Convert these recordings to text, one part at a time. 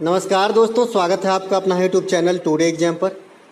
नमस्कार दोस्तों, स्वागत है आपका अपना यूट्यूब चैनल टुडे एग्जाम पर।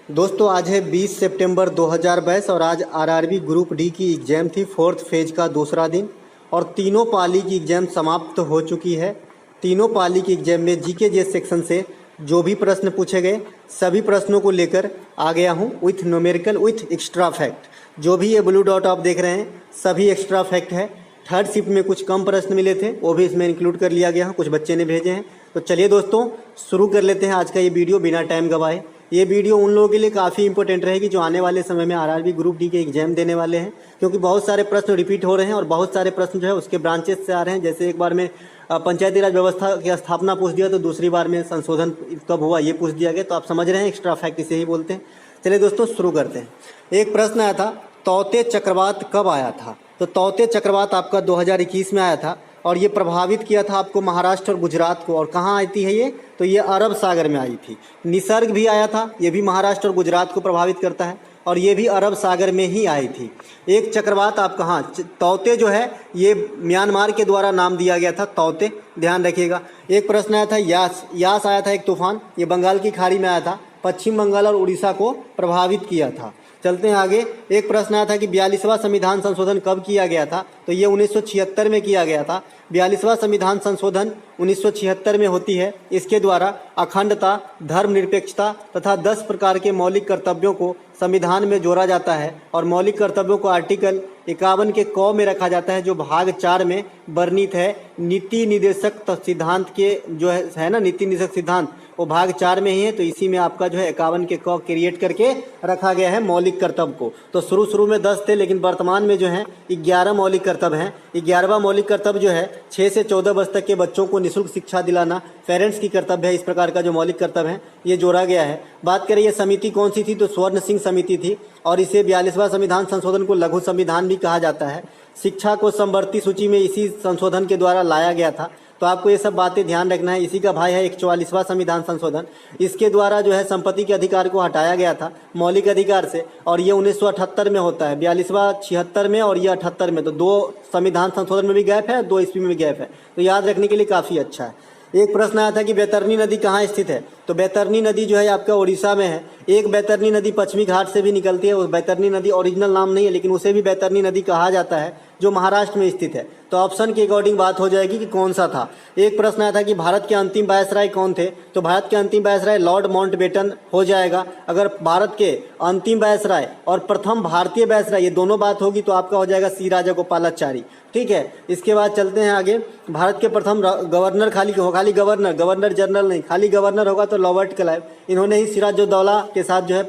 दोस्तों आज है 20 सितंबर 2022 और आज आरआरबी ग्रुप डी की एग्ज़ाम थी, फोर्थ फेज का दूसरा दिन और तीनों पाली की एग्ज़ाम समाप्त हो चुकी है। तीनों पाली की एग्ज़ाम में जीके जेस सेक्शन से जो भी प्रश्न पूछे गए सभी प्रश्नों को लेकर आ गया हूँ with numerical with extra fact. जो भी ये ब्लू डॉट आप देख रहे हैं सभी एक्स्ट्रा फैक्ट है। थर्ड शिफ्ट में कुछ कम प्रश्न मिले थे वो भी इसमें इंक्लूड कर लिया गया है, कुछ बच्चे ने भेजे हैं। तो चलिए दोस्तों शुरू कर लेते हैं आज का ये वीडियो बिना टाइम गवाए। ये वीडियो उन लोगों के लिए काफ़ी इंपॉर्टेंट रहेगी जो आने वाले समय में आरआरबी ग्रुप डी के एग्जाम देने वाले हैं, क्योंकि बहुत सारे प्रश्न रिपीट हो रहे हैं और बहुत सारे प्रश्न जो है उसके ब्रांचेस से आ रहे हैं। जैसे एक बार में पंचायती राज व्यवस्था की स्थापना पूछ दिया तो दूसरी बार में संशोधन कब हुआ ये पूछ दिया गया। तो आप समझ रहे हैं एक्स्ट्रा फैक्ट इसे ही बोलते हैं। चलिए दोस्तों शुरू करते हैं। एक प्रश्न आया था, तौते चक्रवात कब आया था? तो तौते चक्रवात आपका 2021 में आया था और ये प्रभावित किया था आपको महाराष्ट्र और गुजरात को। और कहाँ आती है ये? तो ये अरब सागर में आई थी। निसर्ग भी आया था, ये भी महाराष्ट्र और गुजरात को प्रभावित करता है और ये भी अरब सागर में ही आई थी। एक चक्रवात आप कहाँ, तौते जो है ये म्यांमार के द्वारा नाम दिया गया था तौते, ध्यान रखिएगा। एक प्रश्न आया था यास, यास आया था एक तूफान, ये बंगाल की खाड़ी में आया था, पश्चिम बंगाल और उड़ीसा को प्रभावित किया था। चलते हैं आगे। एक प्रश्न आया था कि 42वां संविधान संशोधन कब किया गया था? तो ये 1976 में किया गया था। 42वां संविधान संशोधन 1976 में होती है। इसके द्वारा अखंडता, धर्मनिरपेक्षता तथा 10 प्रकार के मौलिक कर्तव्यों को संविधान में जोड़ा जाता है और मौलिक कर्तव्यों को आर्टिकल 51 के क में रखा जाता है, जो भाग 4 में वर्णित है। नीति निदेशक सिद्धांत के जो है ना, नीति निदेशक सिद्धांत वो भाग 4 में ही है। तो इसी में आपका जो है 51 के क क्रिएट करके रखा गया है मौलिक कर्तव्य को। तो शुरू में 10 थे लेकिन वर्तमान में जो है 11 मौलिक कर्तव्य हैं। 11वां मौलिक कर्तव्य जो है 6 से 14 वर्ष तक के बच्चों को निःशुल्क शिक्षा दिलाना पेरेंट्स की कर्तव्य है। इस प्रकार का जो मौलिक कर्तव्य है ये जोड़ा गया है। बात करें ये समिति कौन सी थी, तो स्वर्ण सिंह समिति थी और इसे 42वां संविधान संशोधन को लघु संविधान भी कहा जाता है। शिक्षा को समवर्ती सूची में इसी संशोधन के द्वारा लाया गया था। तो आपको ये सब बातें ध्यान रखना है। इसी का भाई है 44वां संविधान संशोधन। इसके द्वारा जो है संपत्ति के अधिकार को हटाया गया था मौलिक अधिकार से और ये 1978 में होता है। 42वां 76 में और ये 78 में। तो 2 संविधान संशोधन में भी गैप है, 2 ईस्वी में भी गैप है। तो याद रखने के लिए काफ़ी अच्छा है। एक प्रश्न आया था कि बैतरनी नदी कहाँ स्थित है? तो बैतरनी नदी जो है आपका उड़ीसा में है। एक बैतरनी नदी पश्चिमी घाट से भी निकलती है। उस बैतरनी नदी ओरिजिनल नाम नहीं है लेकिन उसे भी बैतरनी नदी कहा जाता है, जो महाराष्ट्र में स्थित है। तो ऑप्शन के अकॉर्डिंग बात हो जाएगी कि कौन सा था। एक प्रश्न आया था कि भारत के अंतिम वायसराय कौन थे? तो भारत के अंतिम वायसराय लॉर्ड माउंटबेटन हो जाएगा। अगर भारत के अंतिम वायसराय और प्रथम भारतीय वायसराय ये दोनों बात होगी तो आपका हो जाएगा सी राजागोपालाचारी। ठीक है, इसके बाद चलते हैं आगे। भारत के प्रथम गवर्नर खाली गवर्नर जनरल नहीं, खाली गवर्नर होगा तो रॉबर्ट क्लाइव। इन्होंने ही सिराजुद्दौला के साथ जो है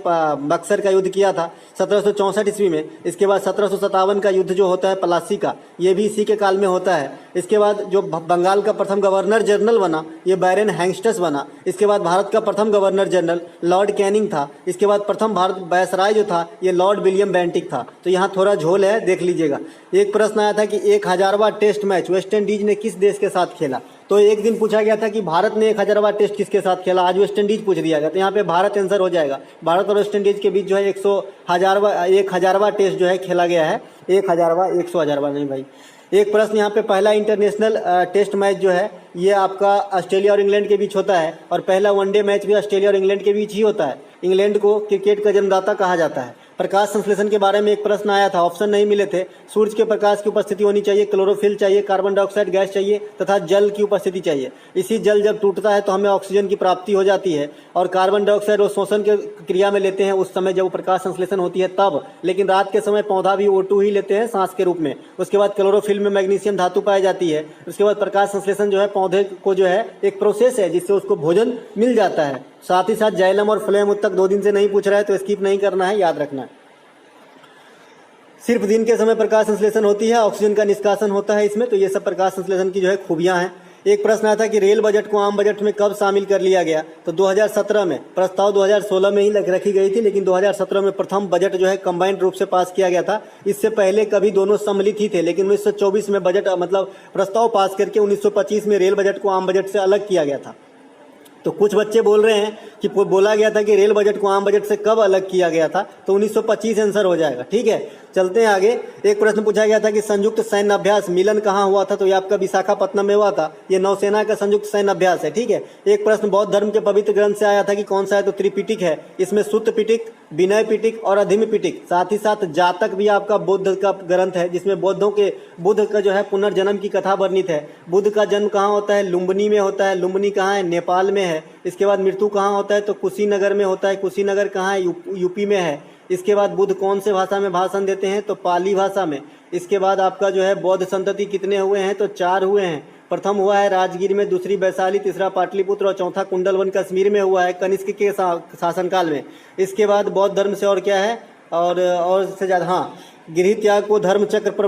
बक्सर का युद्ध किया था 1764 ईस्वी में। इसके बाद 1757 का युद्ध जो होता है प्लासी का, ये भी इसी के काल में होता है। इसके बाद जो बंगाल का प्रथम गवर्नर जनरल बना ये बैरन हैंगस्टस बना। इसके बाद भारत का प्रथम गवर्नर जनरल लॉर्ड कैनिंग था। इसके बाद प्रथम भारत वायसराय जो था ये लॉर्ड विलियम बेंटिक था। तो यहाँ थोड़ा झोल है, देख लीजिएगा। एक प्रश्न आया था कि 1000वां टेस्ट मैच वेस्ट इंडीज ने किस देश के साथ खेला? तो एक दिन पूछा गया था कि भारत ने 1000वां टेस्ट किसके साथ खेला, आज वेस्ट इंडीज पूछ दिया गया। तो यहाँ पे भारत आंसर हो जाएगा। भारत और वेस्ट इंडीज के बीच जो है 1000वां टेस्ट जो है खेला गया है। 100वां नहीं भाई। एक प्रश्न यहाँ पे, पहला इंटरनेशनल टेस्ट मैच जो है ये आपका ऑस्ट्रेलिया और इंग्लैंड के बीच होता है और पहला वनडे मैच भी ऑस्ट्रेलिया और इंग्लैंड के बीच ही होता है। इंग्लैंड को क्रिकेट का जन्मदाता कहा जाता है। प्रकाश संश्लेषण के बारे में एक प्रश्न आया था, ऑप्शन नहीं मिले थे। सूर्य के प्रकाश की उपस्थिति होनी चाहिए, क्लोरोफिल चाहिए, कार्बन डाइऑक्साइड गैस चाहिए तथा जल की उपस्थिति चाहिए। इसी जल जब टूटता है तो हमें ऑक्सीजन की प्राप्ति हो जाती है और कार्बन डाइऑक्साइड वो शोषण के क्रिया में लेते हैं उस समय जब प्रकाश संश्लेषण होती है तब। लेकिन रात के समय पौधा भी O2 ही लेते हैं सांस के रूप में। उसके बाद क्लोरोफिल में मैग्नीशियम धातु पाई जाती है। उसके बाद प्रकाश संश्लेषण जो है पौधे को जो है एक प्रोसेस है जिससे उसको भोजन मिल जाता है। साथ ही साथ जाइलम और फ्लोएम उत्तक 2 दिन से नहीं पूछ रहा है तो स्किप नहीं करना है, याद रखना है। सिर्फ दिन के समय प्रकाश संश्लेषण होती है, ऑक्सीजन का निष्कासन होता है इसमें। तो ये सब प्रकाश संश्लेषण की जो है खूबियां हैं। एक प्रश्न आया था कि रेल बजट को आम बजट में कब शामिल कर लिया गया? तो 2017 में। प्रस्ताव 2016 में ही रखी गई थी लेकिन 2017 में प्रथम बजट जो है कंबाइंड रूप से पास किया गया था। इससे पहले कभी दोनों सम्मिलित ही थे लेकिन 1924 में बजट मतलब प्रस्ताव पास करके 1925 में रेल बजट को आम बजट से अलग किया गया था। तो कुछ बच्चे बोल रहे हैं कि बोला गया था कि रेल बजट को आम बजट से कब अलग किया गया था, तो 1925 आंसर हो जाएगा। ठीक है, चलते हैं आगे। एक प्रश्न पूछा गया था कि संयुक्त सैन्य अभ्यास मिलन कहाँ हुआ था, तो ये आपका विशाखापत्तनम में हुआ था। ये नौसेना का संयुक्त सैन्य अभ्यास है, ठीक है। एक प्रश्न बौद्ध धर्म के पवित्र ग्रंथ से आया था कि कौन सा है, तो त्रिपिटक है। इसमें सुत्त पिटक, विनय पिटक और अधिम पिटक, साथ ही साथ जातक भी आपका बुद्ध का ग्रंथ है, जिसमें बुद्ध का जो है पुनर्जन्म की कथा वर्णित है। बुद्ध का जन्म कहाँ होता है, लुम्बिनी में होता है। लुम्बिनी कहाँ है, नेपाल में है। इसके बाद मृत्यु कहाँ होता है, तो कुशीनगर में होता है। कुशीनगर कहाँ है, यूपी में है। इसके बाद बुद्ध कौन से भाषा में भाषण देते हैं, तो पाली भाषा में। इसके बाद आपका जो है बौद्ध संतति कितने हुए हैं, तो 4 हुए हैं। प्रथम हुआ है राजगीर में, दूसरी वैशाली, तीसरा पाटलिपुत्र और चौथा कुंडलवन कश्मीर में हुआ है कनिष्क के शासनकाल में। इसके बाद बौद्ध धर्म से और क्या है, और से ज़्यादा, हाँ, गृह त्याग को धर्म चक्र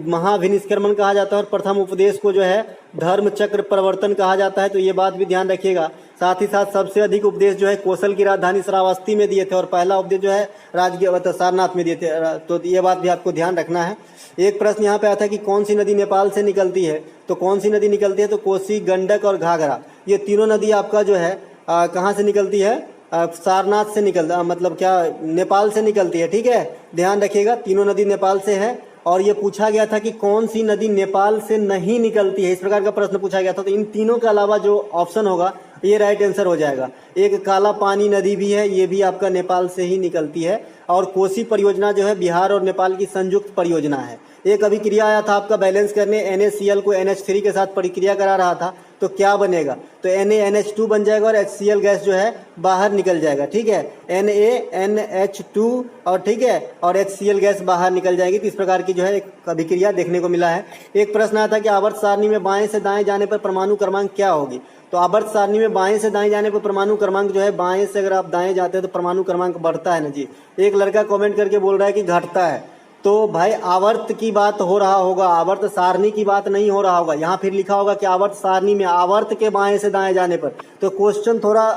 महाभिनिष्क्रमण कहा जाता है और प्रथम उपदेश को जो है धर्म चक्र प्रवर्तन कहा जाता है। तो ये बात भी ध्यान रखिएगा। साथ ही साथ सबसे अधिक उपदेश जो है कौशल की राजधानी श्रावस्ती में दिए थे और पहला उपदेश जो है राजगीर सारनाथ में दिए थे। तो ये बात भी आपको ध्यान रखना है। एक प्रश्न यहाँ पे आता है कि कौन सी नदी नेपाल से निकलती है, तो कौन सी नदी निकलती है, तो कोसी, गंडक और घाघरा। ये तीनों नदी आपका जो है कहाँ से निकलती है, सारनाथ से मतलब क्या, नेपाल से निकलती है, ठीक है। ध्यान रखिएगा, तीनों नदी नेपाल से है। और ये पूछा गया था कि कौन सी नदी नेपाल से नहीं निकलती है, इस प्रकार का प्रश्न पूछा गया था। तो इन तीनों के अलावा जो ऑप्शन होगा ये राइट आंसर हो जाएगा। एक काला पानी नदी भी है, ये भी आपका नेपाल से ही निकलती है। और कोसी परियोजना जो है बिहार और नेपाल की संयुक्त परियोजना है। एक अभिक्रिया आया था आपका बैलेंस करने, NaCl को NH3 के साथ प्रक्रिया करा रहा था, तो क्या बनेगा, तो NaNH2 बन जाएगा और HCl गैस जो है बाहर निकल जाएगा, ठीक है। NaNH2 और ठीक है, और HCl गैस बाहर निकल जाएगी। तो इस प्रकार की जो है एक अभिक्रिया देखने को मिला है। एक प्रश्न आया था कि आवर्त सारणी में बाएं से दाएं जाने पर परमाणु क्रमांक क्या होगी, तो आवर्त सारणी में बाएं से दाएं जाने पर परमाणु क्रमांक जो है, बाएं से अगर आप दाएं जाते हैं तो परमाणु क्रमांक बढ़ता है ना जी। एक लड़का कमेंट करके बोल रहा है कि घटता है, तो भाई आवर्त की बात हो रहा होगा, आवर्त सारणी की बात नहीं हो रहा होगा। यहाँ फिर लिखा होगा कि आवर्त सारणी में आवर्त के बाएं से दाएं जाने पर, तो क्वेश्चन थोड़ा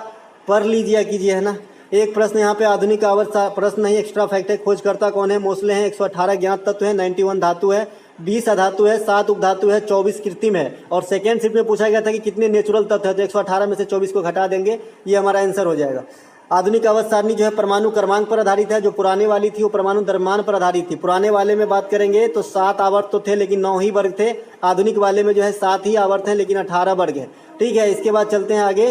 पढ़ लीजिए कीजिए, है ना। एक प्रश्न यहाँ पे आधुनिक आवर्त प्रश्न नहीं, एक्स्ट्रा फैक्ट है। खोजकर्ता कौन है, मोस्ले हैं। 118 ज्ञात तत्व है, 91 धातु है, 20 अधातु है, 7 उपधातु है, 24 कृत्रिम है। और सेकेंड शिफ्ट में पूछा गया था कि कितने नेचुरल तत्व है, तो 118 में से 24 को घटा देंगे, ये हमारा आंसर हो जाएगा। आधुनिक आवर्त सारणी जो है परमाणु क्रमांक पर आधारित है, जो पुराने वाली थी वो परमाणु द्रव्यमान पर आधारित थी। पुराने वाले में बात करेंगे तो 7 आवर्त तो थे लेकिन 9 ही वर्ग थे। आधुनिक वाले में जो है 7 ही आवर्त हैं लेकिन 18 वर्ग है, ठीक है। इसके बाद चलते हैं आगे।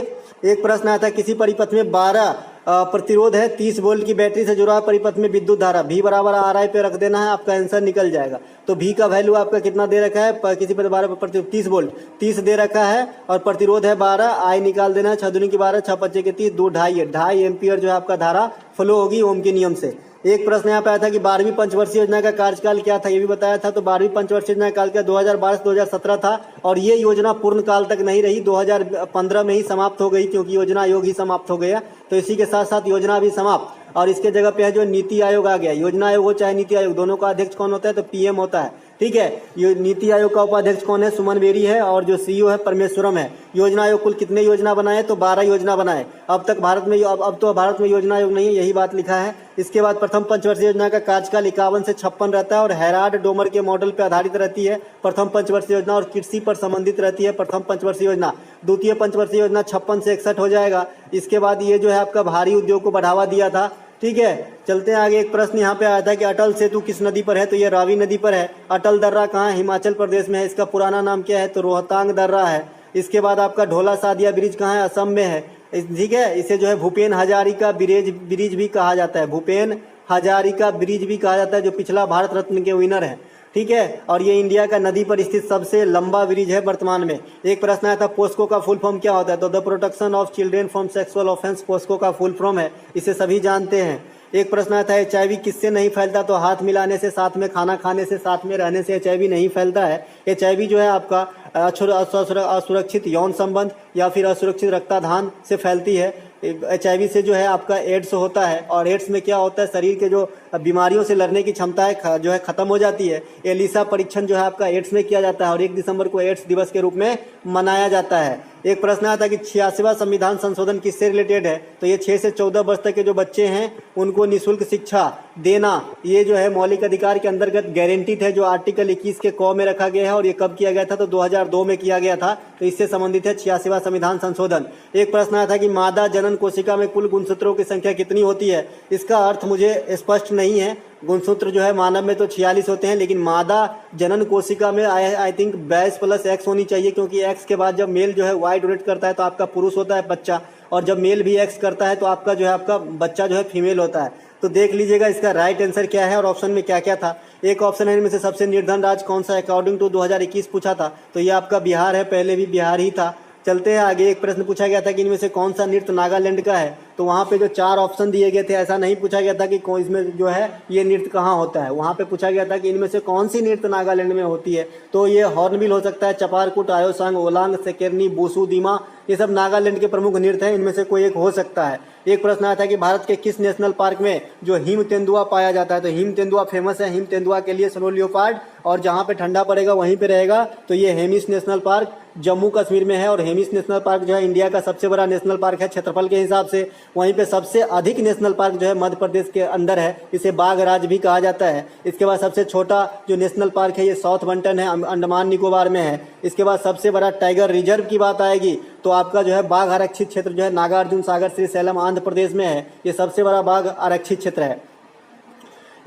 एक प्रश्न आया था, किसी परिपथ में 12 प्रतिरोध है, 30 वोल्ट की बैटरी से जुड़ा परिपथ में विद्युत धारा V बराबर RI पे रख देना है, आपका आंसर निकल जाएगा। तो V का वैल्यू आपका कितना दे रखा है, किसी पर 12 प्रतिरोध 30 वोल्ट 30 दे रखा है और प्रतिरोध है 12, I निकाल देना है, 6 दूनी की 12, 6 पच्चे के 30, 2 2.5 एम्पियर जो है आपका धारा फ्लो होगी ओम के नियम से। एक प्रश्न यहाँ पे आया था कि 12वीं पंचवर्षीय योजना का कार्यकाल क्या था, ये भी बताया था। तो 12वीं पंचवर्षीय योजना का कार्यकाल 2012 से 2017 था और ये योजना पूर्ण काल तक नहीं रही, 2015 में ही समाप्त हो गई, क्योंकि योजना आयोग ही समाप्त हो गया। तो इसी के साथ साथ योजना भी समाप्त, और इसके जगह पे है जो नीति आयोग आ गया। योजना आयोग हो चाहे नीति आयोग, दोनों का अध्यक्ष कौन होता है, तो PM होता है, ठीक है। ये नीति आयोग का उपाध्यक्ष कौन है, सुमन बेरी है, और जो CEO है परमेश्वरम है। योजना आयोग कुल कितने योजना बनाए, तो 12 योजना बनाए। अब तक भारत में अब तो भारत में योजना आयोग नहीं है, यही बात लिखा है। इसके बाद प्रथम पंचवर्षीय योजना का कार्यकाल 51 से 56 रहता है और हैराल्ड डोमर के मॉडल पर आधारित रहती है प्रथम पंचवर्षीय योजना, और कृषि पर संबंधित रहती है प्रथम पंचवर्षीय योजना। द्वितीय पंचवर्षीय योजना 56 से 61 हो जाएगा। इसके बाद ये जो है आपका भारी उद्योग को बढ़ावा दिया था, ठीक है। चलते हैं आगे। एक प्रश्न यहाँ पे आया था कि अटल सेतु किस नदी पर है, तो ये रावी नदी पर है। अटल दर्रा कहाँ है, हिमाचल प्रदेश में है। इसका पुराना नाम क्या है, तो रोहतांग दर्रा है। इसके बाद आपका ढोला सादिया ब्रिज कहाँ है, असम में है, ठीक है। इसे जो है भूपेन हजारिका ब्रिज भी कहा जाता है, भूपेन हजारिका ब्रिज भी कहा जाता है, जो पिछला भारत रत्न के विनर है, ठीक है। और ये इंडिया का नदी पर स्थित सबसे लंबा ब्रिज है वर्तमान में। एक प्रश्न आया था, पोस्को का फुल फॉर्म क्या होता है, तो the protection of children from sexual offence POCSO का फुल फॉर्म है, इसे सभी जानते हैं। एक प्रश्न आया था, HIV किससे नहीं फैलता, तो हाथ मिलाने से, साथ में खाना खाने से, साथ में रहने से HIV नहीं फैलता है। HIV जो है आपका असुरक्षित यौन संबंध या फिर असुरक्षित रक्तदान से फैलती है। HIV से जो है आपका एड्स होता है, और एड्स में क्या होता है, शरीर के जो बीमारियों से लड़ने की क्षमता है जो है खत्म हो जाती है। एलिसा परीक्षण जो है आपका एड्स में किया जाता है और 1 दिसंबर को एड्स दिवस के रूप में मनाया जाता है। एक प्रश्न आया था कि 86वां संविधान संशोधन किससे रिलेटेड है, तो ये 6 से 14 वर्ष तक के जो बच्चे हैं उनको निःशुल्क शिक्षा देना, ये जो है मौलिक अधिकार के अंतर्गत गारंटीड है, जो आर्टिकल 21 के क में रखा गया है। और ये कब किया गया था, तो 2002 में किया गया था। तो इससे संबंधित है 86वां संविधान संशोधन। एक प्रश्न आया था कि मादा जनन कोशिका में कुल गुणसूत्रों की संख्या कितनी होती है, इसका अर्थ मुझे स्पष्ट नहीं है। गुणसूत्र जो है मानव में तो 46 होते हैं, लेकिन मादा जनन कोशिका में आई थिंक 22 प्लस एक्स होनी चाहिए, क्योंकि एक्स के बाद जब मेल जो है वाई डोनेट करता है तो आपका पुरुष होता है बच्चा, और जब मेल भी एक्स करता है तो आपका जो है आपका बच्चा जो है फीमेल होता है। तो देख लीजिएगा इसका राइट आंसर क्या है और ऑप्शन में क्या क्या था। एक ऑप्शन है इनमें से सबसे निर्धन राज्य कौन सा अकॉर्डिंग टू 2021 पूछा था, तो ये आपका बिहार है, पहले भी बिहार ही था। चलते हैं आगे। एक प्रश्न पूछा गया था कि इनमें से कौन सा नृत्य नागालैंड का है, तो वहाँ पे जो 4 ऑप्शन दिए गए थे, ऐसा नहीं पूछा गया था कि कौन इसमें जो है ये नृत्य कहाँ होता है, वहाँ पे पूछा गया था कि इनमें से कौन सी नृत्य नागालैंड में होती है। तो ये हॉर्नबिल हो सकता है, चपारकुट, आयोसांग, ओलांग, सेकेरनी, बूसू, दीमा, ये सब नागालैंड के प्रमुख नृत्य हैं, इनमें से कोई एक हो सकता है। एक प्रश्न आया था कि भारत के किस नेशनल पार्क में जो हिम तेंदुआ पाया जाता है, तो हिम तेंदुआ फेमस है, हिम तेंदुआ के लिए स्नो लियोपार्ड, और जहाँ पे ठंडा पड़ेगा वहीं पे रहेगा। तो ये हेमिस नेशनल पार्क जम्मू कश्मीर में है, और हेमिस नेशनल पार्क जो है इंडिया का सबसे बड़ा नेशनल पार्क है क्षेत्रफल के हिसाब से। वहीं पे सबसे अधिक नेशनल पार्क जो है मध्य प्रदेश के अंदर है, इसे बाघ राज्य भी कहा जाता है। इसके बाद सबसे छोटा जो नेशनल पार्क है ये साउथ बंटन है, अंडमान निकोबार में है। इसके बाद सबसे बड़ा टाइगर रिजर्व की बात आएगी तो आपका जो है बाघ आरक्षित क्षेत्र जो है नागार्जुन सागर श्रीशैलम आंध्र प्रदेश में है, ये सबसे बड़ा बाघ आरक्षित क्षेत्र है।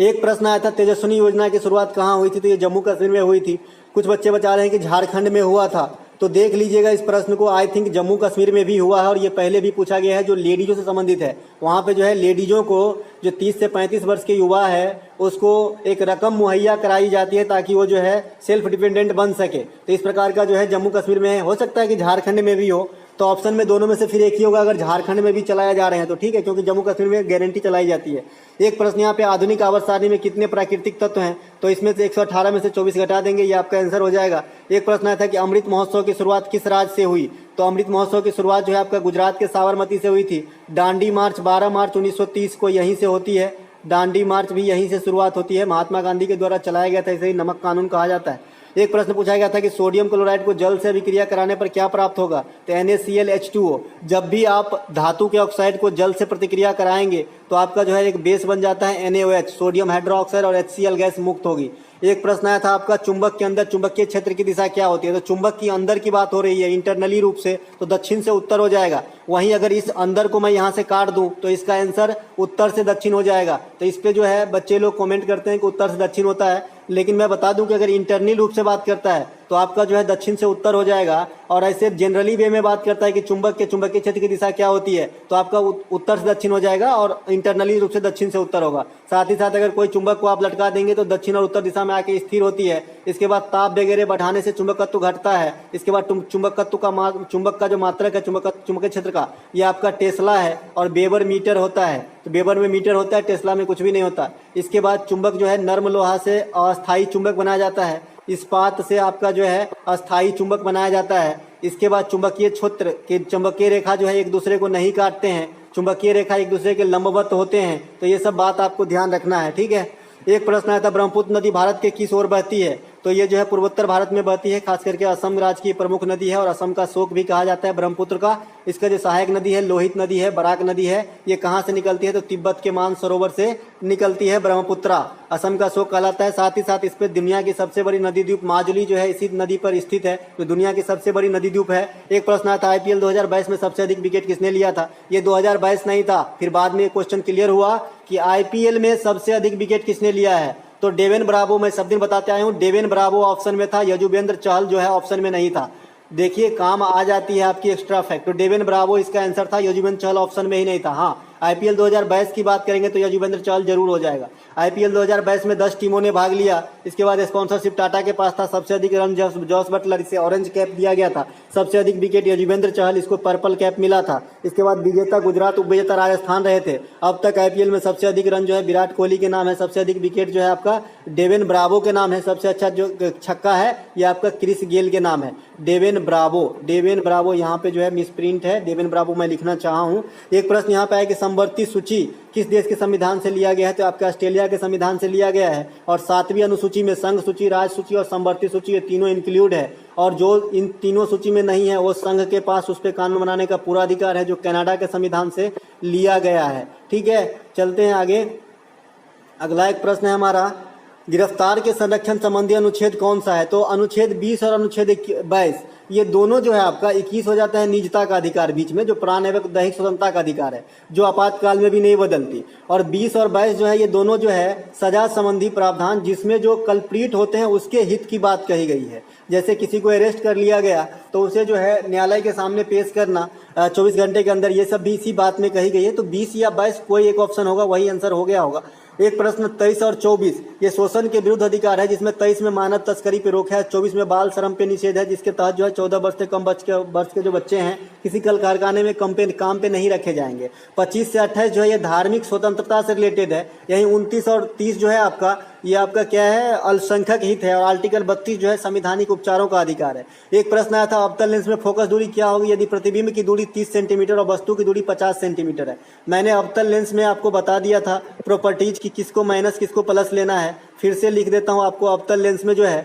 एक प्रश्न आया था तेजस्विनी योजना की शुरुआत कहाँ हुई थी, तो ये जम्मू कश्मीर में हुई थी। कुछ बच्चे बता रहे हैं कि झारखंड में हुआ था, तो देख लीजिएगा इस प्रश्न को, आई थिंक जम्मू कश्मीर में भी हुआ है, और ये पहले भी पूछा गया है। जो लेडीजों से संबंधित है वहाँ पे जो है लेडीजों को जो 30 से 35 वर्ष के युवा है उसको एक रकम मुहैया कराई जाती है ताकि वो जो है सेल्फ डिपेंडेंट बन सके। तो इस प्रकार का जो है जम्मू कश्मीर में है, हो सकता है कि झारखंड में भी हो, तो ऑप्शन में दोनों में से फिर एक ही होगा। अगर झारखंड में भी चलाया जा रहे हैं तो ठीक है, क्योंकि जम्मू कश्मीर में गारंटी चलाई जाती है। एक प्रश्न यहाँ पे आधुनिक आवर्त सारणी में कितने प्राकृतिक तत्व हैं, तो इसमें से 118 में से 24 घटा देंगे, ये आपका आंसर हो जाएगा। एक प्रश्न आया था कि अमृत महोत्सव की शुरुआत किस राज्य से हुई, तो अमृत महोत्सव की शुरुआत जो है आपका गुजरात के साबरमती से हुई थी। दांडी मार्च 12 मार्च 1930 को यहीं से होती है, दांडी मार्च भी यहीं से शुरुआत होती है, महात्मा गांधी के द्वारा चलाया गया था, इसे ही नमक कानून कहा जाता है। एक प्रश्न पूछा गया था कि सोडियम क्लोराइड को जल से अभिक्रिया कराने पर क्या प्राप्त होगा, तो NaClH2O। जब भी आप धातु के ऑक्साइड को जल से प्रतिक्रिया कराएंगे तो आपका जो है एक बेस बन जाता है NaOH, सोडियम हाइड्रोक्साइड, और HCl गैस मुक्त होगी। एक प्रश्न आया था आपका चुंबक के अंदर चुंबकीय क्षेत्र की दिशा क्या होती है, तो चुंबक की अंदर की बात हो रही है इंटरनली रूप से, तो दक्षिण से उत्तर हो जाएगा। वहीं अगर इस अंदर को मैं यहाँ से काट दूं तो इसका आंसर उत्तर से दक्षिण हो जाएगा। तो इस पे जो है बच्चे लोग कमेंट करते हैं कि उत्तर से दक्षिण होता है, लेकिन मैं बता दूं कि अगर इंटरनल रूप से बात करता है तो आपका जो है दक्षिण से उत्तर हो जाएगा, और ऐसे जनरली वे में बात करता है कि चुंबक के चुंबकीय क्षेत्र की दिशा क्या होती है, तो आपका उत्तर से दक्षिण हो जाएगा और इंटरनली रूप से दक्षिण से उत्तर होगा। साथ ही साथ अगर कोई चुंबक को आप लटका देंगे तो दक्षिण और उत्तर दिशा में आके स्थिर होती है। इसके बाद ताप वगैरह बढ़ाने से चुंबकत्व घटता है। इसके बाद चुंबक का जो मात्रक है चुंबकीय क्षेत्र का, ये आपका टेस्ला है, और वेबर मीटर होता है, तो वेबर में मीटर होता है, टेस्ला में कुछ भी नहीं होता। इसके बाद चुंबक जो है नर्म लोहा से अस्थायी चुंबक बनाया जाता है, इस्पात से आपका जो है अस्थायी चुंबक बनाया जाता है। इसके बाद चुंबकीय क्षेत्र के चुंबकीय रेखा जो है एक दूसरे को नहीं काटते हैं, चुंबकीय रेखा एक दूसरे के लंबवत होते हैं, तो ये सब बात आपको ध्यान रखना है, ठीक है। एक प्रश्न आया था ब्रह्मपुत्र नदी भारत के किस ओर बहती है, तो ये जो है पूर्वोत्तर भारत में बहती है, खास करके असम राज्य की प्रमुख नदी है, और असम का शोक भी कहा जाता है ब्रह्मपुत्र का। इसका जो सहायक नदी है लोहित नदी है, बराक नदी है, ये कहाँ से निकलती है, तो तिब्बत के मानसरोवर से निकलती है ब्रह्मपुत्रा, असम का शोक कहलाता है। साथ ही साथ इस पे दुनिया की सबसे बड़ी नदी द्वीप माजुली जो है इसी नदी पर स्थित है, जो दुनिया की सबसे बड़ी नदी द्वीप है। एक प्रश्न आया था IPL 2022 में सबसे अधिक विकेट किसने लिया था, ये 2022 नहीं था, फिर बाद में क्वेश्चन क्लियर हुआ कि IPL में सबसे अधिक विकेट किसने लिया है, तो डेविन ब्रावो। मैं सब दिन बताते आया हूँ, डेविन ब्रावो ऑप्शन में था, यजुवेंद्र चहल जो है ऑप्शन में नहीं था। देखिए काम आ जाती है आपकी एक्स्ट्रा फैक्ट, तो डेविन ब्रावो इसका आंसर था, यजुवेंद्र चहल ऑप्शन में ही नहीं था। हाँ, IPL 2022 की बात करेंगे तो यजुवेंद्र चहल जरूर हो जाएगा। IPL 2022 में 10 टीमों ने भाग लिया। इसके बाद स्पॉन्सरशिप टाटा के पास था, सबसे अधिक रन जॉस बटलर, इसे ऑरेंज कैप दिया गया था। सबसे अधिक विकेट यजुवेंद्र चहल, इसको पर्पल कैप मिला था। इसके बाद विजेता गुजरात, उपविजेता राजस्थान रहे थे। अब तक IPL में सबसे अधिक रन जो है विराट कोहली के नाम है, सबसे अधिक विकेट जो है आपका डेविन ब्रावो के नाम है, सबसे अच्छा जो छक्का है ये आपका क्रिस गेल के नाम है, डेविन ब्रावो यहाँ पे जो है मिसप्रिंट है, डेविन ब्रावो मैं लिखना चाहा हूँ। एक प्रश्न यहाँ पे है कि समवर्ती सूची किस देश के संविधान से लिया गया है, तो आपका ऑस्ट्रेलिया के संविधान से लिया गया है। और 7वीं अनुसूची में संघ सूची, राज्य सूची और समवर्ती सूची, ये तीनों इंक्लूड है। और जो इन तीनों सूची में नहीं है वो संघ के पास उस पर कानून बनाने का पूरा अधिकार है, जो कनाडा के संविधान से लिया गया है, ठीक है। चलते हैं आगे। अगला एक प्रश्न है हमारा, गिरफ्तार के संरक्षण संबंधी अनुच्छेद कौन सा है, तो अनुच्छेद 20 और अनुच्छेद 22, ये दोनों जो है आपका 21 हो जाता है निजता का अधिकार बीच में, जो प्राण एवं दैहिक स्वतंत्रता का अधिकार है, जो आपातकाल में भी नहीं बदलती। और 20 और 22 जो है ये दोनों जो है सजा संबंधी प्रावधान, जिसमें जो कल्प्रीट होते हैं उसके हित की बात कही गई है। जैसे किसी को अरेस्ट कर लिया गया तो उसे जो है न्यायालय के सामने पेश करना 24 घंटे के अंदर, ये सब भी इसी बात में कही गई है। तो 20 या 22 कोई एक ऑप्शन होगा, वही आंसर हो गया होगा। एक प्रश्न 23 और 24, ये शोषण के विरुद्ध अधिकार है, जिसमें 23 में मानव तस्करी पे रोक है, 24 में बाल श्रम पे निषेध है, जिसके तहत जो है 14 वर्ष से कम वर्ष के जो बच्चे हैं किसी कल कारखाने में काम पे नहीं रखे जाएंगे। 25 से 28 जो है ये धार्मिक स्वतंत्रता से रिलेटेड है। यही 29 और 30 जो है आपका ये आपका क्या है, अल्पसंख्यक हित है। और आर्टिकल 32 जो है संवैधानिक उपचारों का अधिकार है। एक प्रश्न आया था अवतल लेंस में फोकस दूरी क्या होगी यदि प्रतिबिंब की दूरी 30 सेंटीमीटर और वस्तु की दूरी 50 सेंटीमीटर है। मैंने अवतल लेंस में आपको बता दिया था प्रॉपर्टीज की, किसको माइनस किसको प्लस लेना है। फिर से लिख देता हूँ आपको, अवतल लेंस में जो है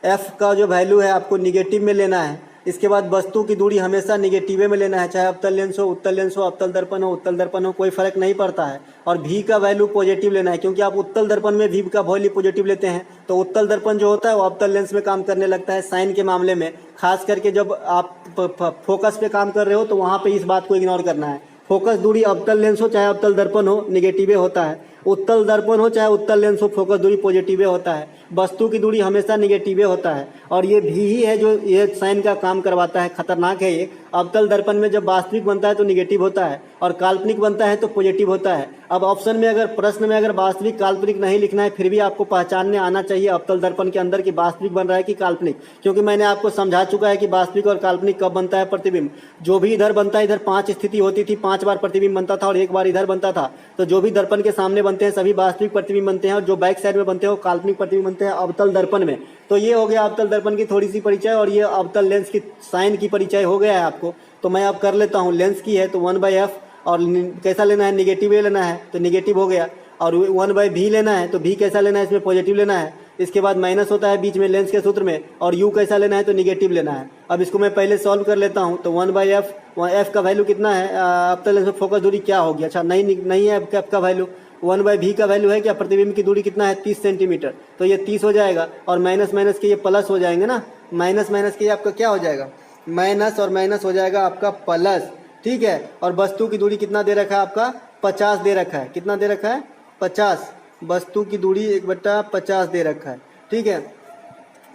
एफ का जो वैल्यू है आपको निगेटिव में लेना है। इसके बाद वस्तु की दूरी हमेशा निगेटिव में लेना है, चाहे अवतल लेंस हो, उत्तल लेंस हो, अवतल दर्पण हो, उत्तल दर्पण हो, कोई फर्क नहीं पड़ता है। और भी का वैल्यू पॉजिटिव लेना है, क्योंकि आप उत्तल दर्पण में भी का वैल्यू पॉजिटिव लेते हैं तो उत्तल दर्पण जो होता है वो अवतल लेंस में काम करने लगता है साइन के मामले में। खास करके जब आप फोकस पे काम कर रहे हो तो वहाँ पे इस बात को इग्नोर करना है। फोकस दूरी अवतल लेंस हो चाहे अवतल दर्पण हो निगेटिव होता है, उत्तल दर्पण हो चाहे उत्तल लेंस हो फोकस दूरी पॉजिटिव होता है, वस्तु की दूरी हमेशा निगेटिव होता है। और ये भी ही है जो ये साइन का काम करवाता है, खतरनाक है ये। अवतल दर्पण में जब वास्तविक बनता है तो निगेटिव होता है और काल्पनिक बनता है तो पॉजिटिव होता है। अब ऑप्शन में अगर प्रश्न में अगर वास्तविक काल्पनिक नहीं लिखना है फिर भी आपको पहचानने आना चाहिए अवतल दर्पण के अंदर कि वास्तविक बन रहा है कि काल्पनिक, क्योंकि मैंने आपको समझा चुका है कि वास्तविक और काल्पनिक कब बनता है प्रतिबिंब। जो भी इधर बनता है, इधर 5 स्थिति होती थी, 5 बार प्रतिबिंब बनता था और 1 बार इधर बनता था। तो जो भी दर्पण के सामने बनते हैं सभी वास्तविक प्रतिबिंब बनते हैं और जो बैक साइड में बनते हैं वो काल्पनिक प्रतिबिंब बनते हैं अवतल दर्पण में। तो ये हो गया अवतल दर्पण की थोड़ी सी परिचय और ये अवतल लेंस की साइन की परिचय हो गया है आपको। तो मैं अब कर लेता हूँ, लेंस की है तो 1/f और कैसा लेना है, निगेटिव लेना है तो निगेटिव हो गया। और 1/v लेना है तो v कैसा लेना है, इसमें पॉजिटिव लेना है। इसके बाद माइनस होता है बीच में लेंस के सूत्र में, और u कैसा लेना है तो निगेटिव लेना है। अब इसको मैं पहले सॉल्व कर लेता हूँ। तो 1/f, f का वैल्यू कितना है, अवतल लेंस में फोकस दूरी क्या होगी, अच्छा नहीं है f का वैल्यू। 1/v का वैल्यू है क्या, प्रतिबिंब की दूरी कितना है 30 सेंटीमीटर, तो ये 30 हो जाएगा। और माइनस माइनस के ये प्लस हो जाएंगे ना, माइनस माइनस के ये आपका क्या हो जाएगा, माइनस और माइनस हो जाएगा आपका प्लस, ठीक है। और वस्तु की दूरी कितना दे रखा है आपका 50 दे रखा है, कितना दे रखा है 50, वस्तु की दूरी 1/50 दे रखा है, ठीक है।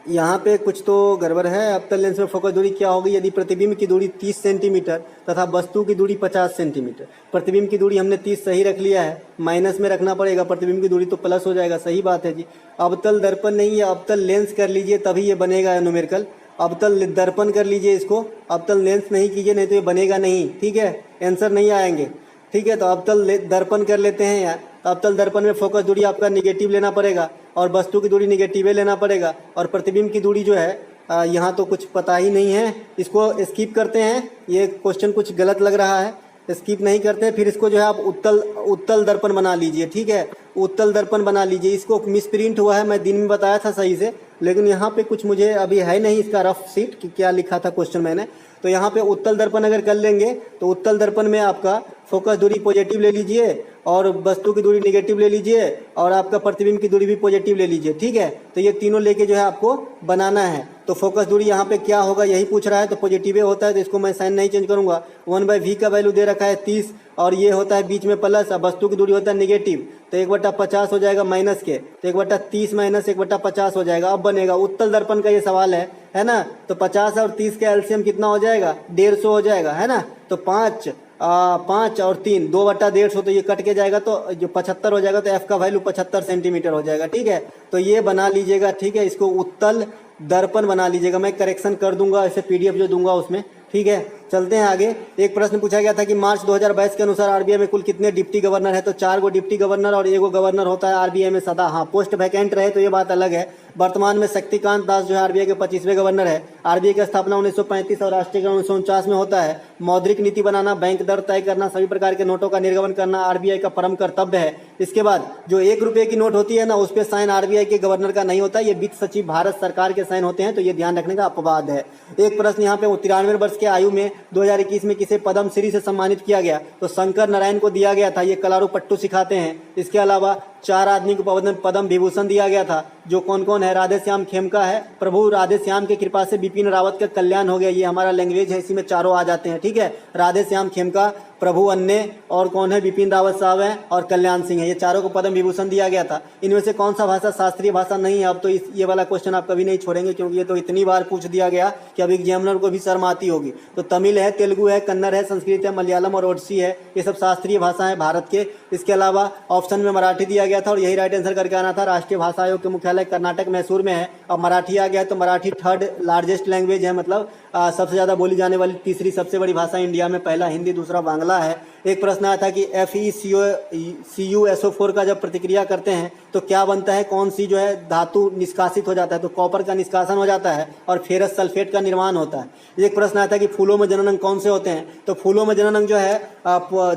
यहाँ पे कुछ तो गड़बड़ है। अवतल लेंस में फोकस दूरी क्या होगी यदि प्रतिबिंब की दूरी 30 सेंटीमीटर तथा वस्तु की दूरी 50 सेंटीमीटर। प्रतिबिंब की दूरी हमने 30 सही रख लिया है, माइनस में रखना पड़ेगा, प्रतिबिंब की दूरी तो प्लस हो जाएगा, सही बात है जी। अवतल दर्पण नहीं है, अवतल लेंस कर लीजिए तभी ये बनेगा न्यूमेरिकल। अवतल दर्पण कर लीजिए इसको, अवतल लेंस नहीं कीजिए नहीं तो ये बनेगा नहीं, ठीक है, आंसर नहीं आएंगे, ठीक है। तो अवतल दर्पण कर लेते हैं यार। तो अवतल दर्पण में फोकस दूरी आपका निगेटिव लेना पड़ेगा और वस्तु की दूरी निगेटिव लेना पड़ेगा। और प्रतिबिंब की दूरी जो है यहाँ तो कुछ पता ही नहीं है, इसको स्किप करते हैं, ये क्वेश्चन कुछ गलत लग रहा है, स्किप नहीं करते। फिर इसको जो है आप उत्तल दर्पण बना लीजिए, ठीक है, उत्तल दर्पण बना लीजिए। इसको मिसप्रिंट हुआ है, मैं दिन में बताया था सही से, लेकिन यहाँ पे कुछ मुझे अभी है नहीं इसका रफ सीट कि क्या लिखा था क्वेश्चन मैंने। तो यहाँ पे उत्तल दर्पण अगर कर लेंगे तो उत्तल दर्पण में आपका फोकस दूरी पॉजिटिव ले लीजिए और वस्तु की दूरी निगेटिव ले लीजिए और आपका प्रतिबिंब की दूरी भी पॉजिटिव ले लीजिए, ठीक है। तो ये तीनों लेके जो है आपको बनाना है। तो फोकस दूरी यहाँ पे क्या होगा यही पूछ रहा है, तो पॉजिटिव होता है तो इसको मैं साइन नहीं चेंज करूंगा। 1/v का वैल्यू दे रखा है 30 और ये होता है बीच में प्लस, अब वस्तु की दूरी होता है निगेटिव, तो 1/50 हो जाएगा माइनस के, तो 1/30 माइनस 1/50 हो जाएगा। अब बनेगा उत्तल दर्पण का ये सवाल है ना। तो 50 और 30 का एलसीएम कितना हो जाएगा 150 हो जाएगा, है ना। तो 5 और 3 2/150, तो ये कट के जाएगा तो जो 75 हो जाएगा, तो एफ का वैल्यू 75 सेंटीमीटर हो जाएगा, ठीक है। तो ये बना लीजिएगा, ठीक है, इसको उत्तल दर्पण बना लीजिएगा, मैं करेक्शन कर दूंगा ऐसे पीडीएफ जो दूंगा उसमें, ठीक है। चलते हैं आगे। एक प्रश्न पूछा गया था कि मार्च 2022 के अनुसार आरबीआई में कुल कितने डिप्टी गवर्नर है, तो 4 गो डिप्टी गवर्नर और 1 गो गवर्नर होता है आरबीआई में सदा। हाँ, पोस्ट वैकेंट रहे तो ये बात अलग है। वर्तमान में शक्तिकांत दास जो है आरबीआई के 25वें गवर्नर है। आरबीआई की स्थापना 1935 और राष्ट्रीयकरण 1949 में होता है। मौद्रिक नीति बनाना, बैंक दर तय करना, सभी प्रकार के नोटों का निर्गमन करना आरबीआई का परम कर्तव्य है। इसके बाद जो 1 रुपये की नोट होती है ना, उस पर साइन आरबीआई के गवर्नर का नहीं होता, ये वित्त सचिव भारत सरकार के साइन होते हैं, तो ये ध्यान रखने का अपवाद है। एक प्रश्न यहाँ पे 93 वर्ष की आयु में 2021 में किसे पद्म श्री से सम्मानित किया गया? तो शंकर नारायण को दिया गया था, ये कलारू पट्टू सिखाते हैं। इसके अलावा 4 आदमी को पद्म विभूषण दिया गया था, जो कौन कौन है? राधे श्याम खेमका है, प्रभु राधे श्याम की कृपा से बिपिन रावत का कल्याण हो गया, ये हमारा लैंग्वेज है, इसी में चारों आ जाते हैं, ठीक है। राधे श्याम खेमका, प्रभु अन्य और कौन है? बिपिन रावत साहब हैं और कल्याण सिंह है, ये चारों को पद्म विभूषण दिया गया था। इनमें से कौन सा भाषा शास्त्रीय भाषा नहीं है? अब तो ये वाला क्वेश्चन आप कभी नहीं छोड़ेंगे, क्योंकि ये तो इतनी बार पूछ दिया गया कि अब एग्जामिनर को भी शर्म आती होगी। तो तमिल है, तेलुगु है, कन्नड़ है, संस्कृत है, मलयालम और ओडिसी है, ये सब शास्त्रीय भाषा है भारत के। इसके अलावा ऑप्शन में मराठी दिया गया था और यही राइट आंसर करके आना था। राष्ट्रीय भाषा आयोग के मुख्यालय कर्नाटक मैसूर में है और मराठी आ गया, तो मराठी 3rd लार्जेस्ट लैंग्वेज है, मतलब सबसे ज़्यादा बोली जाने वाली तीसरी सबसे बड़ी भाषा इंडिया में। पहला हिंदी, दूसरा बांग्ला है। एक प्रश्न आया था कि FeCuSO4 का जब प्रतिक्रिया करते हैं तो क्या बनता है? कौन सी जो है धातु निष्कासित हो जाता है? तो कॉपर का निष्कासन हो जाता है और फेरस सल्फेट का निर्माण होता है। एक प्रश्न आया था कि फूलों में जनन अंग कौन से होते हैं? तो फूलों में जनन अंग जो है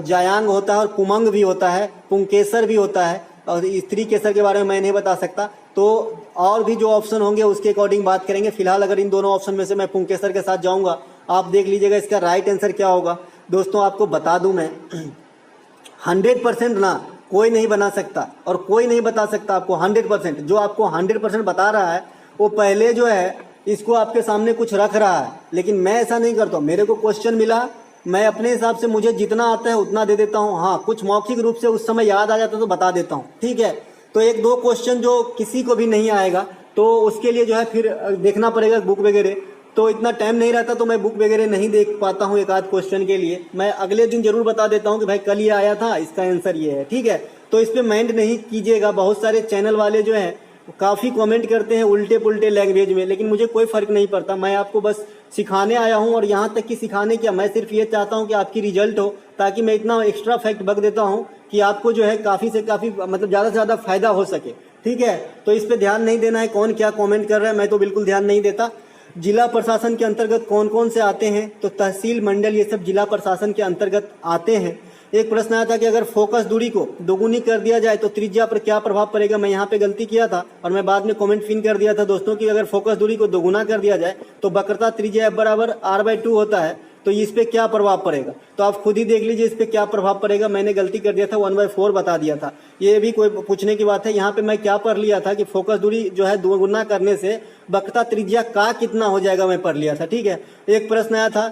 जायांग होता है और पुमंग भी होता है, पुंकेसर भी होता है, और स्त्री केसर के बारे में मैं नहीं बता सकता। तो और भी जो ऑप्शन होंगे उसके अकॉर्डिंग बात करेंगे। फिलहाल अगर इन दोनों ऑप्शन में से मैं पुंकेसर के साथ जाऊंगा, आप देख लीजिएगा इसका राइट आंसर क्या होगा। दोस्तों आपको बता दूं मैं 100% ना कोई नहीं बना सकता और कोई नहीं बता सकता आपको 100%। जो आपको 100% बता रहा है वो पहले जो है इसको आपके सामने कुछ रख रहा है, लेकिन मैं ऐसा नहीं करता हूँ। मेरे को क्वेश्चन मिला, मैं अपने हिसाब से मुझे जितना आता है उतना दे देता हूँ। हाँ, कुछ मौखिक रूप से उस समय याद आ जाता तो बता देता हूँ, ठीक है। तो 1-2 क्वेश्चन जो किसी को भी नहीं आएगा तो उसके लिए जो है फिर देखना पड़ेगा बुक वगैरह। तो इतना टाइम नहीं रहता तो मैं बुक वगैरह नहीं देख पाता हूँ एक आध क्वेश्चन के लिए। मैं अगले दिन जरूर बता देता हूँ कि भाई कल ये आया था, इसका आंसर ये है, ठीक है। तो इस पर माइंड नहीं कीजिएगा। बहुत सारे चैनल वाले जो हैं काफ़ी कमेंट करते हैं उल्टे पुल्टे लैंग्वेज में, लेकिन मुझे कोई फ़र्क नहीं पड़ता। मैं आपको बस सिखाने आया हूँ, और यहाँ तक कि सिखाने क्या, मैं सिर्फ ये चाहता हूँ कि आपकी रिजल्ट हो, ताकि मैं इतना एक्स्ट्रा फैक्ट बक देता हूँ कि आपको जो है काफ़ी से काफ़ी मतलब ज़्यादा से ज़्यादा फायदा हो सके, ठीक है। तो इस पर ध्यान नहीं देना है कौन क्या कॉमेंट कर रहा है, मैं तो बिल्कुल ध्यान नहीं देता। जिला प्रशासन के अंतर्गत कौन कौन से आते हैं? तो तहसील, मंडल, ये सब जिला प्रशासन के अंतर्गत आते हैं। एक प्रश्न आया था कि अगर फोकस दूरी को दोगुनी कर दिया जाए तो त्रिज्या पर क्या प्रभाव पड़ेगा? मैं यहाँ पे गलती किया था और मैं बाद में कमेंट पिन कर दिया था दोस्तों कि अगर फोकस दूरी को दोगुना कर दिया जाए तो वक्रता त्रिज्या F = R/2 होता है, तो इस पे क्या प्रभाव पड़ेगा? तो आप खुद ही देख लीजिए इस पे क्या प्रभाव पड़ेगा। मैंने गलती कर दिया था, 1/4 बता दिया था। ये भी कोई पूछने की बात है। यहाँ पे मैं क्या पढ़ लिया था कि फोकस दूरी जो है दोगुना करने से वक्रता त्रिज्या का कितना हो जाएगा, मैं पढ़ लिया था, ठीक है। एक प्रश्न आया था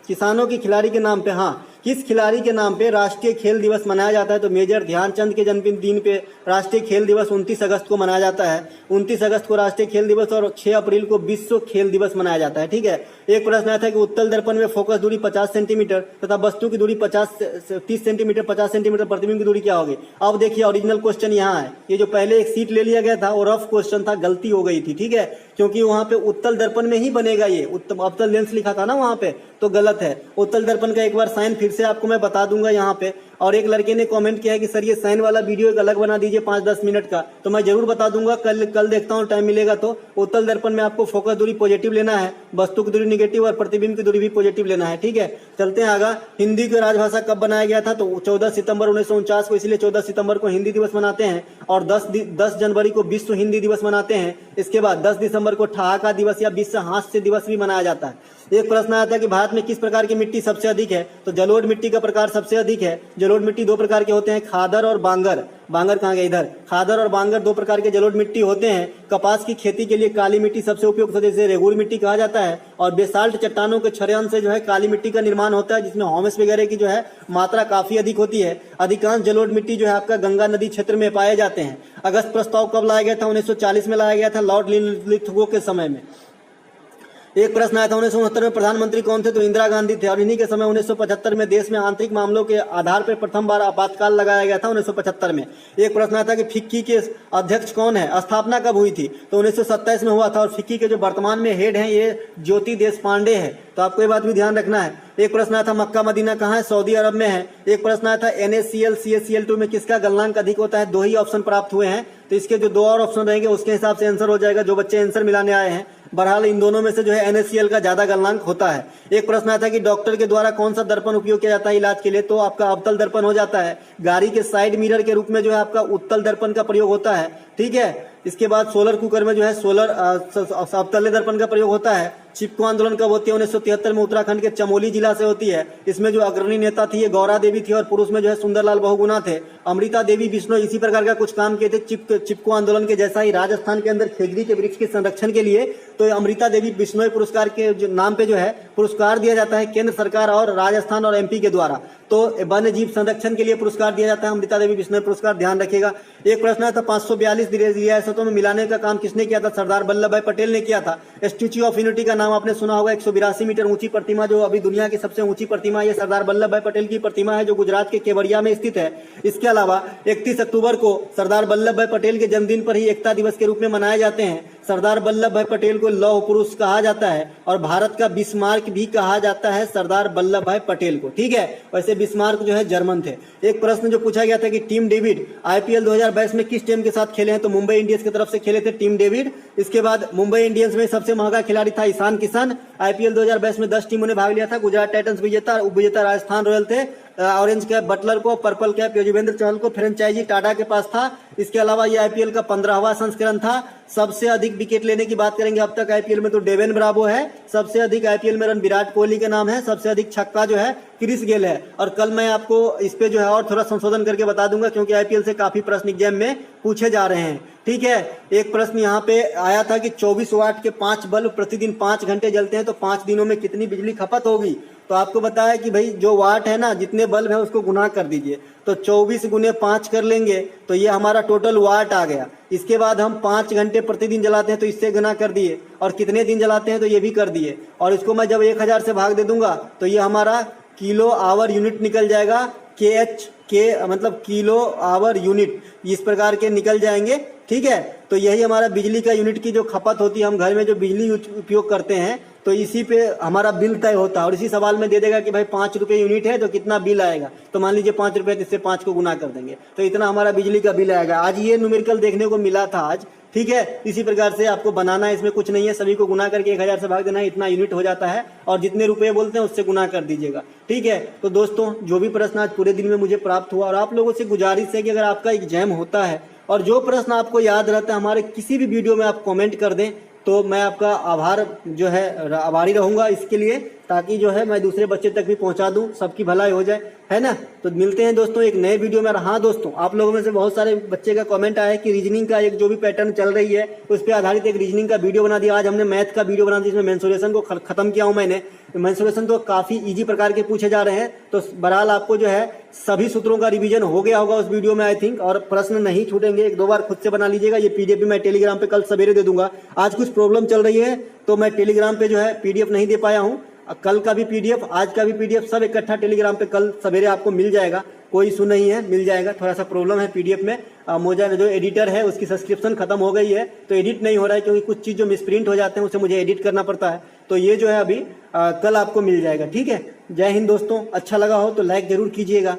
किसानों के खिलाड़ी के नाम पे, हाँ, किस खिलाड़ी के नाम पे राष्ट्रीय खेल दिवस मनाया जाता है? तो मेजर ध्यानचंद के जन्मदिन पे राष्ट्रीय खेल दिवस 29 अगस्त को मनाया जाता है। 29 अगस्त को राष्ट्रीय खेल दिवस और 6 अप्रैल को विश्व खेल दिवस मनाया जाता है, ठीक है। एक प्रश्न आया था कि उत्तल दर्पण में फोकस दूरी 50 सेंटीमीटर तथा वस्तु की दूरी 30 सेंटीमीटर, 50 सेंटीमीटर, प्रतिबिंब की दूरी क्या होगी? अब देखिए ओरिजिनल क्वेश्चन यहाँ है। ये जो पहले एक सीट ले लिया गया था वो रफ क्वेश्चन था, गलती हो गई थी, ठीक है, क्योंकि वहाँ पे उत्तल दर्पण में ही बनेगा ये, अवतल लेंस लिखा था ना वहाँ पे, तो गलत है। उत्तल दर्पण का एक बार साइन फिर से आपको मैं बता दूंगा यहाँ पे। और एक लड़के ने कमेंट किया है कि सर ये साइन वाला वीडियो एक अलग बना दीजिए 5-10 मिनट का, तो मैं जरूर बता दूंगा, कल देखता हूँ टाइम मिलेगा तो। उत्तल दर्पण में आपको फोकस दूरी पॉजिटिव लेना है, वस्तु की दूरी निगेटिव और प्रतिबिंब की दूरी भी पॉजिटिव लेना है, ठीक है। चलते हैं आगे। हिंदी की राजभाषा कब बनाया गया था? तो 14 सितंबर 1949 को, इसलिए 14 सितंबर को हिंदी दिवस मनाते हैं। और 10 जनवरी को विश्व हिंदी दिवस मनाते हैं। इसके बाद 10 दिसंबर को ठहाका दिवस या विश्व हास्य दिवस भी मनाया जाता है। एक प्रश्न आया था कि भारत में किस प्रकार की मिट्टी सबसे अधिक है? तो जलोढ़ मिट्टी का प्रकार सबसे अधिक है। जलोढ़ मिट्टी 2 प्रकार के होते हैं, खादर और बांगर। बांगर कहाँ गए? इधर। खादर और बांगर 2 प्रकार के जलोढ़ मिट्टी होते हैं। कपास की खेती के लिए काली मिट्टी सबसे उपयुक्त है, जिसे रेगुर मिट्टी कहा जाता है। और बेसाल्ट चट्टानों के क्षरण से जो है काली मिट्टी का निर्माण होता है, जिसमें ह्यूमस वगैरह की जो है मात्रा काफी अधिक होती है। अधिकांश जलोढ़ मिट्टी जो है आपका गंगा नदी क्षेत्र में पाए जाते हैं। अगस्त प्रस्ताव कब लाया गया था? 1940 में लाया गया था, लॉर्ड लिथगो के समय में। एक प्रश्न आया था 1969 में प्रधानमंत्री कौन थे? तो इंदिरा गांधी थे। और इन्हीं के समय 1975 में देश में आंतरिक मामलों के आधार पर प्रथम बार आपातकाल लगाया गया था, 1975 में। एक प्रश्न आया था कि फिक्की के अध्यक्ष कौन है? स्थापना कब हुई थी? तो 1927 में हुआ था। और फिक्की के जो वर्तमान में हेड हैं ये ज्योति देशपांडे है, तो आपको ये बात भी ध्यान रखना है। एक प्रश्न आया था मक्का मदीना कहाँ है? सऊदी अरब में है। एक प्रश्न आया था NaCl CaCl2 में किसका गलनांक अधिक होता है? 2 ही ऑप्शन प्राप्त हुए हैं, तो इसके जो 2 और ऑप्शन रहेंगे उसके हिसाब से आंसर हो जाएगा, जो बच्चे आंसर मिलाने आए हैं। बहरहाल इन दोनों में से जो है NaCl का ज्यादा गलनांक होता है। एक प्रश्न आया था कि डॉक्टर के द्वारा कौन सा दर्पण उपयोग किया जाता है इलाज के लिए? तो आपका अवतल दर्पण हो जाता है। गाड़ी के साइड मिरर के रूप में जो है आपका उत्तल दर्पण का प्रयोग होता है, ठीक है। इसके बाद सोलर कुकर में जो है सोलर तल्ले दर्पण का प्रयोग होता है। चिपको आंदोलन कब होती है? 1973 में उत्तराखंड के चमोली जिला से होती है। इसमें जो अग्रणी नेता थी ये गौरा देवी थी और पुरुष में जो है सुंदरलाल बहुगुणा थे। अमृता देवी बिश्नोई इसी प्रकार का कुछ काम किए थे चिपको आंदोलन के जैसा ही। राजस्थान के अंदर खेजड़ी के वृक्ष के संरक्षण के लिए तो अमृता देवी बिश्नोई पुरस्कार के नाम पे जो है पुरस्कार दिया जाता है केंद्र सरकार और राजस्थान और एमपी के द्वारा। तो वन्य जीव संरक्षण के लिए पुरस्कार दिया जाता है अमृता देवी बिश्नोई पुरस्कार, ध्यान रखिएगा। एक प्रश्न है था 542 रियासतों में मिलाने का काम किसने किया था? सरदार वल्लभ भाई पटेल ने किया था। स्टैच्यू ऑफ यूनिटी का नाम आपने सुना होगा। 182 मीटर ऊंची प्रतिमा जो अभी दुनिया की सबसे ऊंची प्रतिमा ये सरदार वल्लभ भाई पटेल की प्रतिमा है जो गुजरात के केवड़िया में स्थित है। इसके अलावा 31 अक्टूबर को सरदार वल्लभ भाई पटेल के जन्मदिन पर ही एकता दिवस के रूप में मनाए जाते हैं। सरदार वल्लभ भाई पटेल को लौह पुरुष कहा जाता है और भारत का बिस्मार्क भी कहा जाता है सरदार वल्लभ भाई पटेल को, ठीक है। वैसे बिस्मार्क जो है जर्मन थे। एक प्रश्न जो पूछा गया था कि टीम डेविड आईपीएल 2022 में किस टीम के साथ खेले हैं? तो मुंबई इंडियंस की तरफ से खेले थे टीम डेविड। इसके बाद मुंबई इंडियंस में सबसे महंगा खिलाड़ी था ईशान किशन। आईपीएल 2022 में 10 टीमों ने भाग लिया था। गुजरात टाइटंस विजेता, उपविजेता राजस्थान रॉयल थे। ऑरेंज कैप बटलर को, पर्पल कैप युजवेंद्र चहल को फ्रेंचाइजी टाटा के पास था। इसके अलावा ये आईपीएल का 15वां संस्करण था। सबसे अधिक विकेट लेने की बात करेंगे अब तक आईपीएल में तो डेविन ब्रावो है। सबसे अधिक आईपीएल में रन विराट कोहली के नाम है। सबसे अधिक छक्का जो है क्रिस गेल है। और कल मैं आपको इस पे जो है और थोड़ा संशोधन करके बता दूंगा क्योंकि आईपीएल से काफी प्रश्न एग्जाम में पूछे जा रहे हैं, ठीक है। एक प्रश्न यहाँ पे आया था कि 24 वाट के 5 बल्ब प्रतिदिन 5 घंटे जलते हैं तो 5 दिनों में कितनी बिजली खपत होगी? तो आपको बताया कि भाई जो वाट है ना, जितने बल्ब है उसको गुना कर दीजिए। तो 24 गुने 5 कर लेंगे तो ये हमारा टोटल वाट आ गया। इसके बाद हम 5 घंटे प्रतिदिन जलाते हैं तो इससे गुना कर दिए और कितने दिन जलाते हैं तो ये भी कर दिए। और इसको मैं जब 1000 से भाग दे दूंगा तो ये हमारा किलो आवर यूनिट निकल जाएगा। के मतलब किलो आवर यूनिट इस प्रकार के निकल जाएंगे, ठीक है। तो यही हमारा बिजली का यूनिट की जो खपत होती है, हम घर में जो बिजली उपयोग करते हैं तो इसी पे हमारा बिल तय होता है। और इसी सवाल में दे देगा कि भाई 5 रुपए यूनिट है तो कितना बिल आएगा? तो मान लीजिए 5 रुपए, इससे 5 को गुना कर देंगे तो इतना हमारा बिजली का बिल आएगा। आज ये न्यूमेरिकल देखने को मिला था आज, ठीक है। इसी प्रकार से आपको बनाना है, इसमें कुछ नहीं है, सभी को गुना करके 1000 से भाग देना है, इतना यूनिट हो जाता है और जितने रुपए बोलते हैं उससे गुना कर दीजिएगा, ठीक है। तो दोस्तों जो भी प्रश्न आज पूरे दिन में मुझे प्राप्त हुआ और आप लोगों से गुजारिश है कि अगर आपका एग्जाम होता है और जो प्रश्न आपको याद रहता है हमारे किसी भी वीडियो में आप कमेंट कर दें तो मैं आपका आभारी रहूंगा इसके लिए, ताकि जो है मैं दूसरे बच्चे तक भी पहुंचा दूं, सबकी भलाई हो जाए, है ना। तो मिलते हैं दोस्तों एक नए वीडियो में। हाँ दोस्तों, आप लोगों में से बहुत सारे बच्चे का कमेंट आया है कि रीजनिंग का एक जो भी पैटर्न चल रही है उस पर आधारित एक रीजनिंग का वीडियो बना दिया। आज हमने मैथ का वीडियो बना दिया, इसमें मेंसुरेशन को खत्म किया हूं मैंने। मेंसुरेशन तो काफी इजी प्रकार के पूछे जा रहे हैं, तो बहरहाल आपको जो है सभी सूत्रों का रिवीजन हो गया होगा उस वीडियो में आई थिंक, और प्रश्न नहीं छूटेंगे। 1-2 बार खुद से बना लीजिएगा। ये पीडीएफ भी मैं टेलीग्राम पे कल सवेरे दे दूंगा। आज कुछ प्रॉब्लम चल रही है तो मैं टेलीग्राम पे जो है पीडीएफ नहीं दे पाया हूँ। कल का भी पीडीएफ, आज का भी पीडीएफ सब इकट्ठा टेलीग्राम पे कल सवेरे आपको मिल जाएगा, कोई इशू नहीं है, मिल जाएगा। थोड़ा सा प्रॉब्लम है पीडीएफ में, मोजा जो एडिटर है उसकी सब्सक्रिप्शन खत्म हो गई है तो एडिट नहीं हो रहा है, क्योंकि कुछ चीज जो मिसप्रिंट हो जाते हैं उसे मुझे एडिट करना पड़ता है। तो ये जो है अभी कल आपको मिल जाएगा, ठीक है। जय हिंद दोस्तों, अच्छा लगा हो तो लाइक जरूर कीजिएगा।